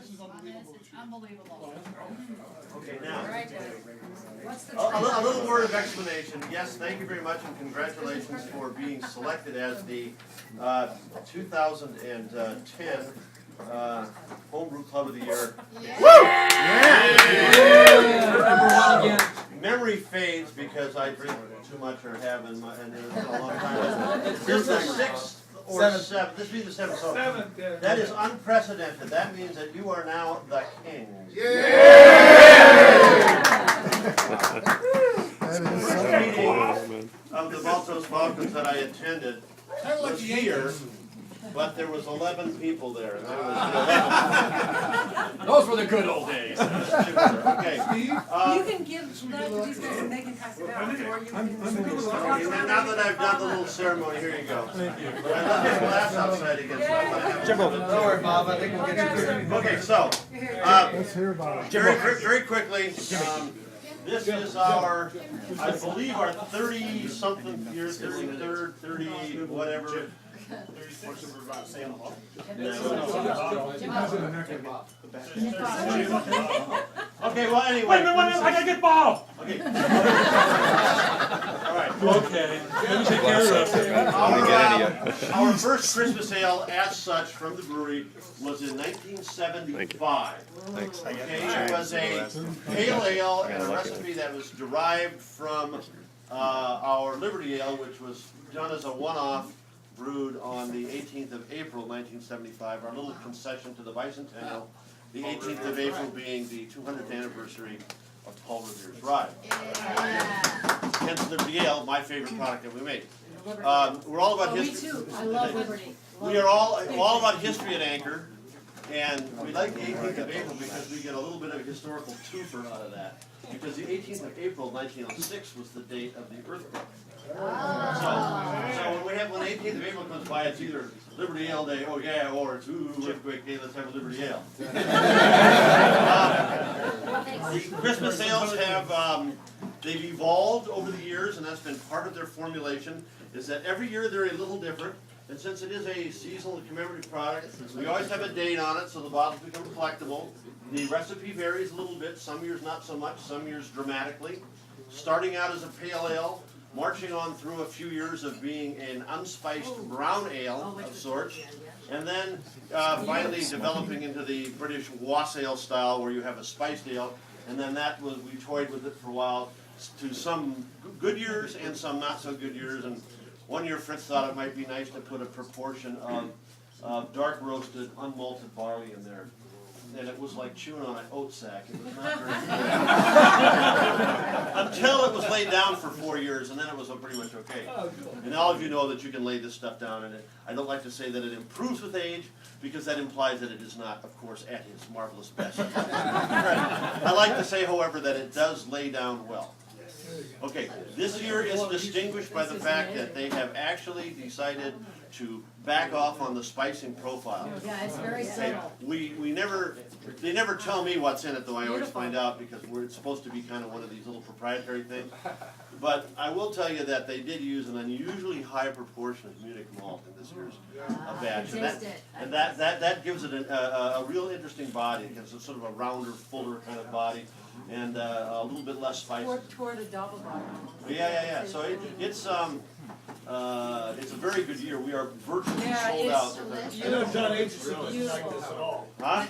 This is unbelievable. It's unbelievable. Okay, All now, right, Dennis. What's the a little word of explanation. Yes, thank you very much and congratulations for being selected as the 2010 Home Brew Club of the Year. Yeah. Memory fades because I drink too much or have and it's been a long time. This is the sixth or seventh. This will be the seventh. So that is unprecedented. That means that you are now the kings. The meeting of the Maltose Falcons that I attended was here, but there was 11 people there. And I was Those were the good old days. okay. You can give that to these guys and they can pass it out, or you can. Now that I've done the little ceremony, here you go. Thank you. But I left my glass outside again, so I'm gonna have Don't worry, Bob. I think we'll get you. Okay, so Let's hear about it. very quickly, this is our, I believe, our 30-something year, 33rd, 30 whatever. Okay, well, anyway. Wait a minute, I gotta get Bob. Okay. All right. Okay. Let me take care of this. Our first Christmas ale, as such, from the brewery was in 1975. Thanks. Okay, it was a pale ale and a recipe that was derived from our Liberty Ale, which was done as a one-off, brewed on the 18th of April, 1975. Our little concession to the bicentennial, the 18th of April being the 200th anniversary of Paul Revere's ride. Hence Liberty Ale, my favorite product that we make. We're all about Me history. too, I love Liberty. We are all about history at Anchor, and we like the 18th of April because we get a little bit of a historical twofer out of that. Because the 18th of April, 1906 was the date of the earthquake. So when 18th of April comes by, it's either Liberty Ale Day, oh yeah, or it's earthquake day, let's have a Liberty Ale. The Christmas ales have, they've evolved over the years, and that's been part of their formulation, is that every year they're a little different. And since it is a seasonal commemorative product, we always have a date on it, so the bottles become collectible. The recipe varies a little bit, some years not so much, some years dramatically. Starting out as a pale ale, marching on through a few years of being an unspiced brown ale of sorts, and then finally developing into the British wassail style where you have a spiced ale, and then we toyed with it for a while to some good years and some not so good years, and one year Fritz thought it might be nice to put a proportion of dark roasted unmalted barley in there. And it was like chewing on an oat sack. It was not very good. Until it was laid down for 4 years, and then it was pretty much okay. And all of you know that you can lay this stuff down, and I don't like to say that it improves with age, because that implies that it is not, of course, at its marvelous best. I like to say, however, that it does lay down well. Okay, this year is distinguished by the fact that they have actually decided to back off on the spicing profile. Yeah, it's very subtle. They never tell me what's in it, though I always find out because it's supposed to be kind of one of these little proprietary things. But I will tell you that they did use an unusually high proportion of Munich malt in this year's batch, and that gives it a real interesting body. It gives it sort of a rounder, fuller kind of body, and a little bit less spicy. Toward a double bottom. Yeah. So it's a very good year. We are virtually sold out. You know, John H. is like this at all. Huh?